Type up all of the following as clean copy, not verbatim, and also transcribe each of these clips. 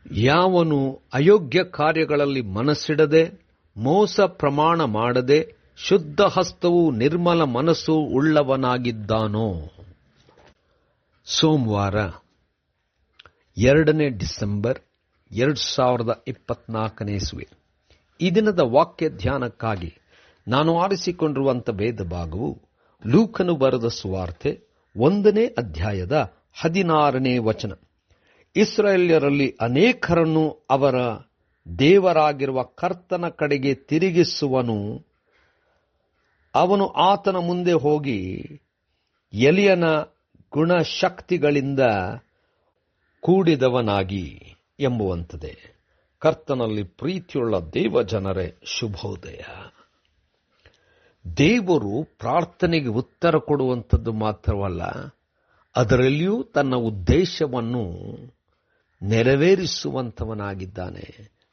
ಯಾವನು ಅಯೋಗ್ಯ ಕಾರ್ಯಗಳಲ್ಲಿ ಮನಸ್ಸಿಡದೆ ಮೋಸ ಪ್ರಮಾಣ ಮಾಡದೆ ಶುದ್ಧ ಹಸ್ತವೂ ನಿರ್ಮಲ ಮನಸ್ಸು ಉಳ್ಳವನಾಗಿದ್ದಾನೋ. ಸೋಮವಾರ 2 ಡಿಸೆಂಬರ್ 2024 ಇಸ್ವಿ. ಈ ದಿನದ ವಾಕ್ಯ ಧ್ಯಾನಕ್ಕಾಗಿ ನಾನು ಆರಿಸಿಕೊಂಡಿರುವಂಥ ವೇದ ಭಾಗವು ಲೂಕನು ಬರೆದ ಸುವಾರ್ತೆ 1ನೇ ಅಧ್ಯಾಯದ 16ನೇ ವಚನ. ಇಸ್ರಾಯೇಲ್ಯರಲ್ಲಿ ಅನೇಕರನ್ನು ಅವರ ದೇವರಾಗಿರುವ ಕರ್ತನ ಕಡೆಗೆ ತಿರುಗಿಸುವನು. ಅವನು ಆತನ ಮುಂದೆ ಹೋಗಿ ಎಲಿಯನ ಗುಣಶಕ್ತಿಗಳಿಂದ ಕೂಡಿದವನಾಗಿ ಎಂಬುವಂಥದ್ದೇ. ಕರ್ತನಲ್ಲಿ ಪ್ರೀತಿಯುಳ್ಳ ದೇವ ಜನರೇ, ಶುಭೋದಯ. ದೇವರು ಪ್ರಾರ್ಥನೆಗೆ ಉತ್ತರ ಕೊಡುವಂಥದ್ದು ಮಾತ್ರವಲ್ಲ, ಅದರಲ್ಲಿಯೂ ತನ್ನ ಉದ್ದೇಶವನ್ನು ನೆರವೇರಿಸುವಂಥವನಾಗಿದ್ದಾನೆ.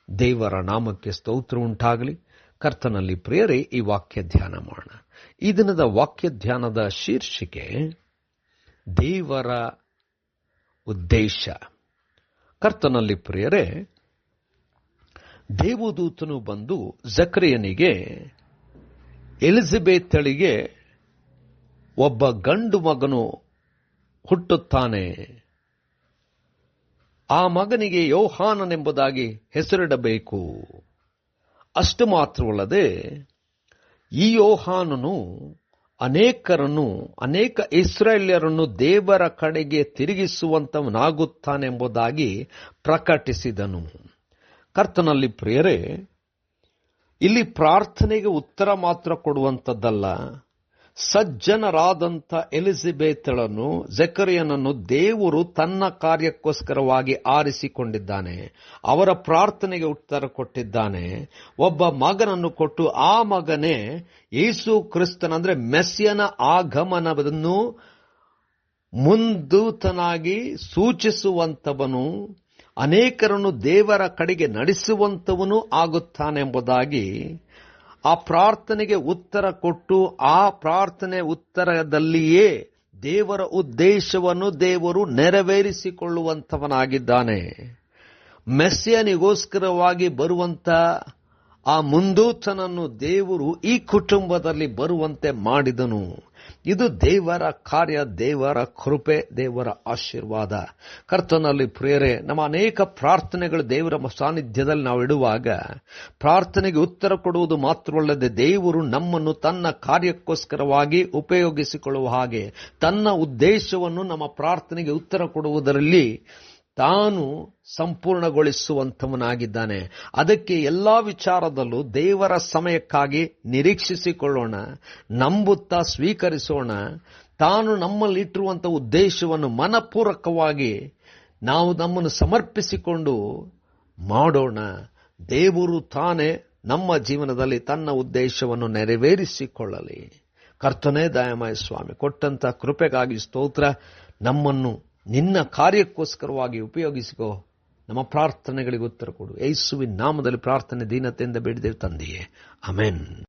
ದೇವರ ನಾಮಕ್ಕೆ ಸ್ತೋತ್ರ ಉಂಟಾಗಲಿ. ಕರ್ತನಲ್ಲಿ ಪ್ರಿಯರೇ, ಈ ವಾಕ್ಯ ಧ್ಯಾನ ಮಾಡೋಣ. ಈ ದಿನದ ವಾಕ್ಯ ಧ್ಯಾನದ ಶೀರ್ಷಿಕೆ ದೇವರ ಉದ್ದೇಶ. ಕರ್ತನಲ್ಲಿ ಪ್ರಿಯರೇ, ದೇವದೂತನು ಬಂದು ಜಕರೀಯನಿಗೆ ಎಲಿಜಬೆತಳಿಗೆ ಒಬ್ಬ ಗಂಡು ಮಗನು ಹುಟ್ಟುತ್ತಾನೆ, ಆ ಮಗನಿಗೆ ಯೋಹಾನನೆಂಬುದಾಗಿ ಹೆಸರಿಡಬೇಕು. ಅಷ್ಟು ಮಾತ್ರವಲ್ಲದೆ ಈ ಯೋಹಾನನು ಅನೇಕ ಇಸ್ರಾಯೇಲ್ಯರನ್ನು ದೇವರ ಕಡೆಗೆ ತಿರುಗಿಸುವಂತವನಾಗುತ್ತಾನೆಂಬುದಾಗಿ ಪ್ರಕಟಿಸಿದನು. ಕರ್ತನಲ್ಲಿ ಪ್ರಿಯರೇ, ಇಲ್ಲಿ ಪ್ರಾರ್ಥನೆಗೆ ಉತ್ತರ ಮಾತ್ರ ಕೊಡುವಂಥದ್ದಲ್ಲ, ಸಜ್ಜನರಾದಂಥ ಎಲಿಜಬೆತಳನ್ನು, ಜಕರೀಯನನ್ನು ದೇವರು ತನ್ನ ಕಾರ್ಯಕ್ಕೋಸ್ಕರವಾಗಿ ಆರಿಸಿಕೊಂಡಿದ್ದಾನೆ. ಅವರ ಪ್ರಾರ್ಥನೆಗೆ ಉತ್ತರ ಕೊಟ್ಟಿದ್ದಾನೆ. ಒಬ್ಬ ಮಗನನ್ನು ಕೊಟ್ಟು ಆ ಮಗನೇ ಯೇಸು ಕ್ರಿಸ್ತನಂದ್ರೆ ಮೆಸ್ಸಿಯನ ಆಗಮನವನ್ನು ಮುಂದೂತನಾಗಿ ಸೂಚಿಸುವಂತವನು, ಅನೇಕರನ್ನು ದೇವರ ಕಡೆಗೆ ನಡೆಸುವಂತವನು ಆಗುತ್ತಾನೆಂಬುದಾಗಿ ಆ ಪ್ರಾರ್ಥನೆಗೆ ಉತ್ತರ ಕೊಟ್ಟು ಆ ಪ್ರಾರ್ಥನೆ ಉತ್ತರದಲ್ಲಿಯೇ ದೇವರ ಉದ್ದೇಶವನ್ನು ದೇವರು ನೆರವೇರಿಸಿಕೊಳ್ಳುವಂತವನಾಗಿದ್ದಾನೆ. ಮೆಸ್ಸಿಯನಿಗೋಸ್ಕರವಾಗಿ ಬರುವಂತ ಆ ಮುಂದೂತನನ್ನು ದೇವರು ಈ ಕುಟುಂಬದಲ್ಲಿ ಬರುವಂತೆ ಮಾಡಿದನು. ಇದು ದೇವರ ಕಾರ್ಯ, ದೇವರ ಕೃಪೆ, ದೇವರ ಆಶೀರ್ವಾದ. ಕರ್ತನಲ್ಲಿ ಪ್ರಿಯರೇ, ನಮ್ಮ ಅನೇಕ ಪ್ರಾರ್ಥನೆಗಳು ದೇವರ ಸಾನ್ನಿಧ್ಯದಲ್ಲಿ ನಾವು ಇಡುವಾಗ ಪ್ರಾರ್ಥನೆಗೆ ಉತ್ತರ ಕೊಡುವುದು ಮಾತ್ರವಲ್ಲದೆ ದೇವರು ನಮ್ಮನ್ನು ತನ್ನ ಕಾರ್ಯಕ್ಕೋಸ್ಕರವಾಗಿ ಉಪಯೋಗಿಸಿಕೊಳ್ಳುವ ಹಾಗೆ ತನ್ನ ಉದ್ದೇಶವನ್ನು ನಮ್ಮ ಪ್ರಾರ್ಥನೆಗೆ ಉತ್ತರ ಕೊಡುವುದರಲ್ಲಿ ತಾನು ಸಂಪೂರ್ಣಗೊಳಿಸುವಂತವನಾಗಿದ್ದಾನೆ. ಅದಕ್ಕೆ ಎಲ್ಲಾ ವಿಚಾರದಲ್ಲೂ ದೇವರ ಸಮಯಕ್ಕಾಗಿ ನಿರೀಕ್ಷಿಸಿಕೊಳ್ಳೋಣ, ನಂಬುತ್ತಾ ಸ್ವೀಕರಿಸೋಣ. ತಾನು ನಮ್ಮಲ್ಲಿಟ್ಟಿರುವಂತಹ ಉದ್ದೇಶವನ್ನು ಮನಪೂರ್ವಕವಾಗಿ ನಾವು ನಮ್ಮನ್ನು ಸಮರ್ಪಿಸಿಕೊಂಡು ಮಾಡೋಣ. ದೇವರು ತಾನೇ ನಮ್ಮ ಜೀವನದಲ್ಲಿ ತನ್ನ ಉದ್ದೇಶವನ್ನು ನೆರವೇರಿಸಿಕೊಳ್ಳಲಿ. ಕರ್ತನೇ ದಯಾಮಯ ಸ್ವಾಮಿ, ಕೊಟ್ಟಂತ ಕೃಪೆಗಾಗಿ ಸ್ತೋತ್ರ. ನಮ್ಮನ್ನು ನಿನ್ನ ಕಾರ್ಯಕ್ಕೋಸ್ಕರವಾಗಿ ಉಪಯೋಗಿಸಿಕೋ. ನಮ್ಮ ಪ್ರಾರ್ಥನೆಗಳಿಗೆ ಉತ್ತರ ಕೊಡು. ಯೇಸುವಿನ ನಾಮದಲ್ಲಿ ಪ್ರಾರ್ಥನೆ ದೀನತೆಯಿಂದ ಬೇಡಿದೆವು ತಂದೆಯೇ, ಆಮೆನ್.